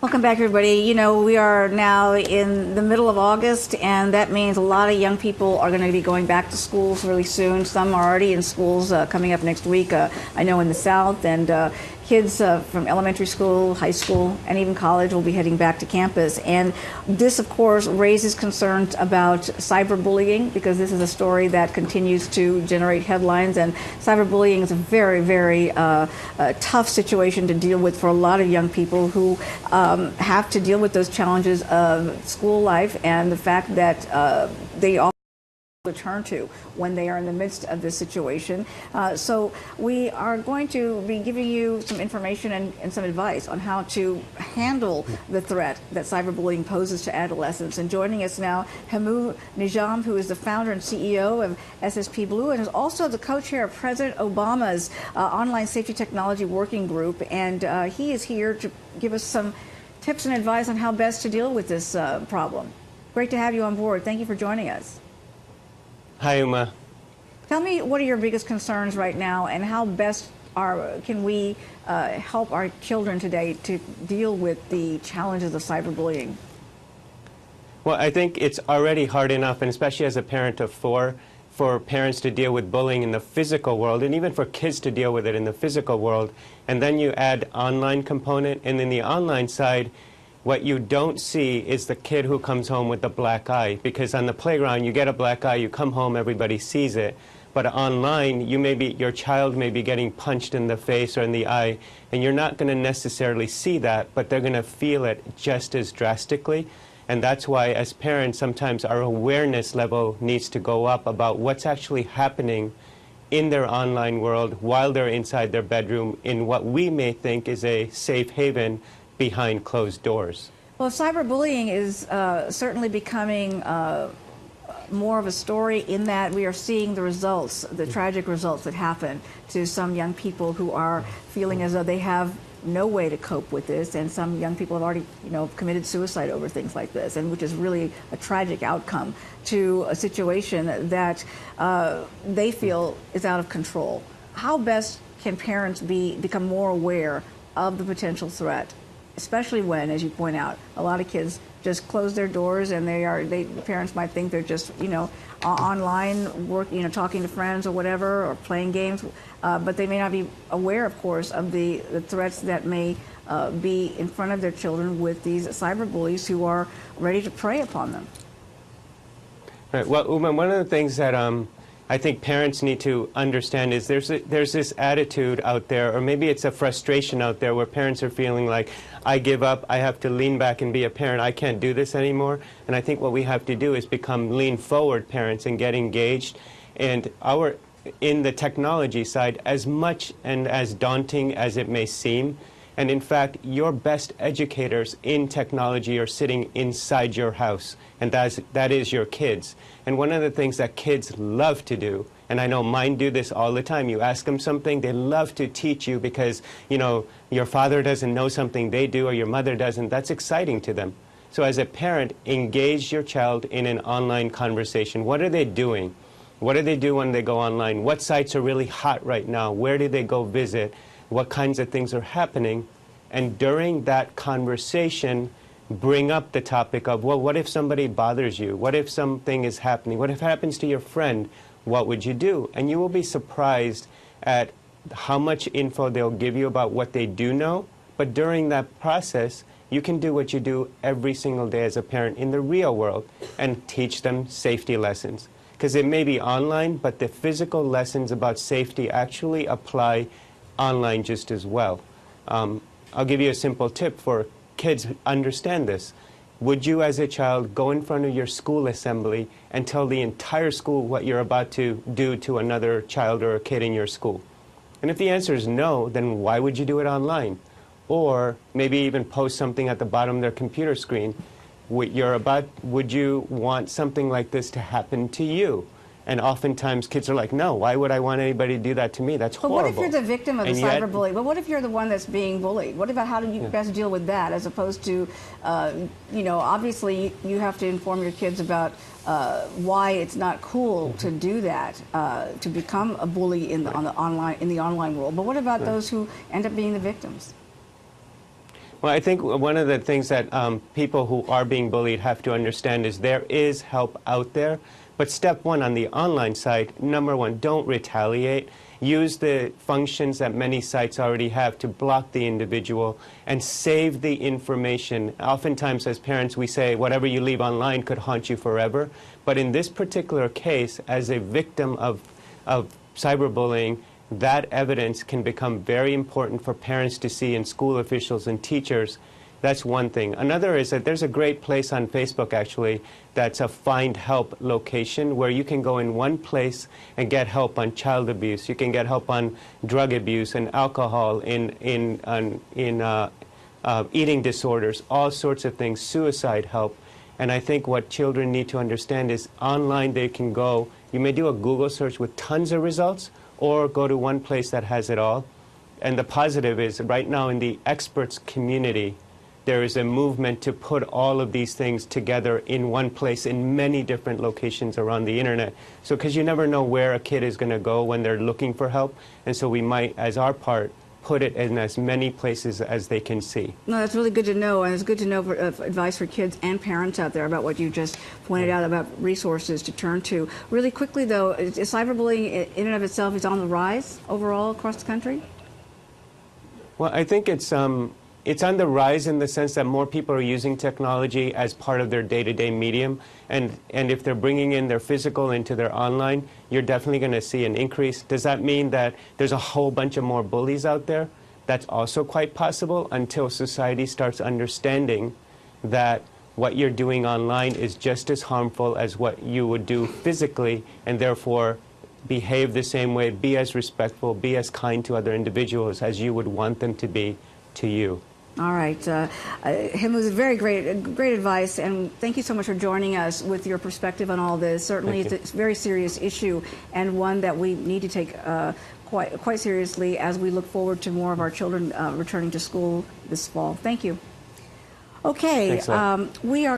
Welcome back, everybody. You know, we are now in the middle of August, and that means a lot of young people are going to be going back to schools really soon. Some are already in schools coming up next week, I know in the South, and kids from elementary school, high school, and even college will be heading back to campus. And this, of course, raises concerns about cyberbullying, because this is a story that continues to generate headlines, and cyberbullying is a very, very tough situation to deal with for a lot of young people who have to deal with those challenges of school life and the fact that they all return to when they are in the midst of this situation. So we are going to be giving you some information and some advice on how to handle the threat that cyberbullying poses to adolescents. And joining us now, Nigam, who is the founder and CEO of SSP Blue and is also the co-chair of President Obama's Online Safety Technology Working Group. And he is here to give us some tips and advice on how best to deal with this problem. Great to have you on board. Thank you for joining us. Hi, Uma. Tell me, what are your biggest concerns right now, and how best can we help our children today to deal with the challenges of cyberbullying? Well, I think it's already hard enough, and especially as a parent of four, for parents to deal with bullying in the physical world, and even for kids to deal with it in the physical world. And then you add online component, and then the online side, what you don't see is the kid who comes home with the black eye, because on the playground you get a black eye, you come home, everybody sees it. But online, your child may be getting punched in the face or in the eye, and you're not going to necessarily see that, but they're going to feel it just as drastically. And that's why, as parents, sometimes our awareness level needs to go up about what's actually happening in their online world while they're inside their bedroom in what we may think is a safe haven behind closed doors. Well, cyberbullying is certainly becoming more of a story, in that we are seeing the results, the tragic results that happen to some young people who are feeling as though they have no way to cope with this, and some young people have already, committed suicide over things like this, and which is really a tragic outcome to a situation that they feel is out of control. How best can parents become more aware of the potential threat, especially when, as you point out, a lot of kids just close their doors, and parents might think they're just, online talking to friends or whatever, or playing games, but they may not be aware, of course, of the threats that may be in front of their children with these cyberbullies who are ready to prey upon them. Right. Well, Uma, one of the things that I think parents need to understand is there's this attitude out there, or maybe it's a frustration out there, where parents are feeling like, I give up, I have to lean back and be a parent, I can't do this anymore. And I think what we have to do is become lean forward parents and get engaged. And in the technology side, as much and as daunting as it may seem, and in fact, your best educators in technology are sitting inside your house, and that is your kids. And one of the things that kids love to do, and I know mine do this all the time, you ask them something, they love to teach you because, your father doesn't know something they do, or your mother doesn't. That's exciting to them. So as a parent, engage your child in an online conversation. What are they doing? What do they do when they go online? What sites are really hot right now? Where do they go visit? What kinds of things are happening? And during that conversation, bring up the topic of, well, what if somebody bothers you? What if something is happening? What if it happens to your friend? What would you do? And you will be surprised at how much info they'll give you about what they do know. But during that process, you can do what you do every single day as a parent in the real world and teach them safety lessons. Because it may be online, but the physical lessons about safety actually apply online just as well. I'll give you a simple tip for kids who understand this. Would you, as a child, go in front of your school assembly and tell the entire school what you're about to do to another child or a kid in your school? And if the answer is no, then why would you do it online? Or maybe even post something at the bottom of their computer screen. Would you want something like this to happen to you? And oftentimes kids are like, no, why would I want anybody to do that to me? That's horrible. But what if you're the victim of the cyberbullying? But what if you're the one that's being bullied? What about, how do you best deal with that, as opposed to, obviously you have to inform your kids about why it's not cool to do that, to become a bully in the online world. But what about those who end up being the victims? Well, I think one of the things that people who are being bullied have to understand is there is help out there. But step one on the online side, number one, don't retaliate. Use the functions that many sites already have to block the individual and save the information. Oftentimes as parents we say whatever you leave online could haunt you forever. But in this particular case, as a victim of cyberbullying, that evidence can become very important for parents to see and school officials and teachers. That's one thing. Another is that there's a great place on Facebook, actually, that's a find help location where you can go in one place and get help on child abuse. You can get help on drug abuse and alcohol, in eating disorders, all sorts of things, suicide help. And I think what children need to understand is online they can go. You may do a Google search with tons of results, or go to one place that has it all. And the positive is right now in the experts community, there is a movement to put all of these things together in one place in many different locations around the internet. So, because you never know where a kid is going to go when they're looking for help. And so we might, as our part, put it in as many places as they can see. No, that's really good to know, and it's good to know for, advice for kids and parents out there about what you just pointed out about resources to turn to. Really quickly, though, is cyberbullying in and of itself is on the rise overall across the country? Well, I think it's on the rise in the sense that more people are using technology as part of their day-to-day medium. And if they're bringing in their physical into their online, you're definitely going to see an increase. Does that mean that there's a whole bunch of more bullies out there? That's also quite possible until society starts understanding that what you're doing online is just as harmful as what you would do physically, and therefore behave the same way, be as respectful, be as kind to other individuals as you would want them to be to you. All right. Him was very great advice, and thank you so much for joining us with your perspective on all this. Certainly it's a very serious issue and one that we need to take quite seriously as we look forward to more of our children returning to school this fall. Thank you. Okay, we are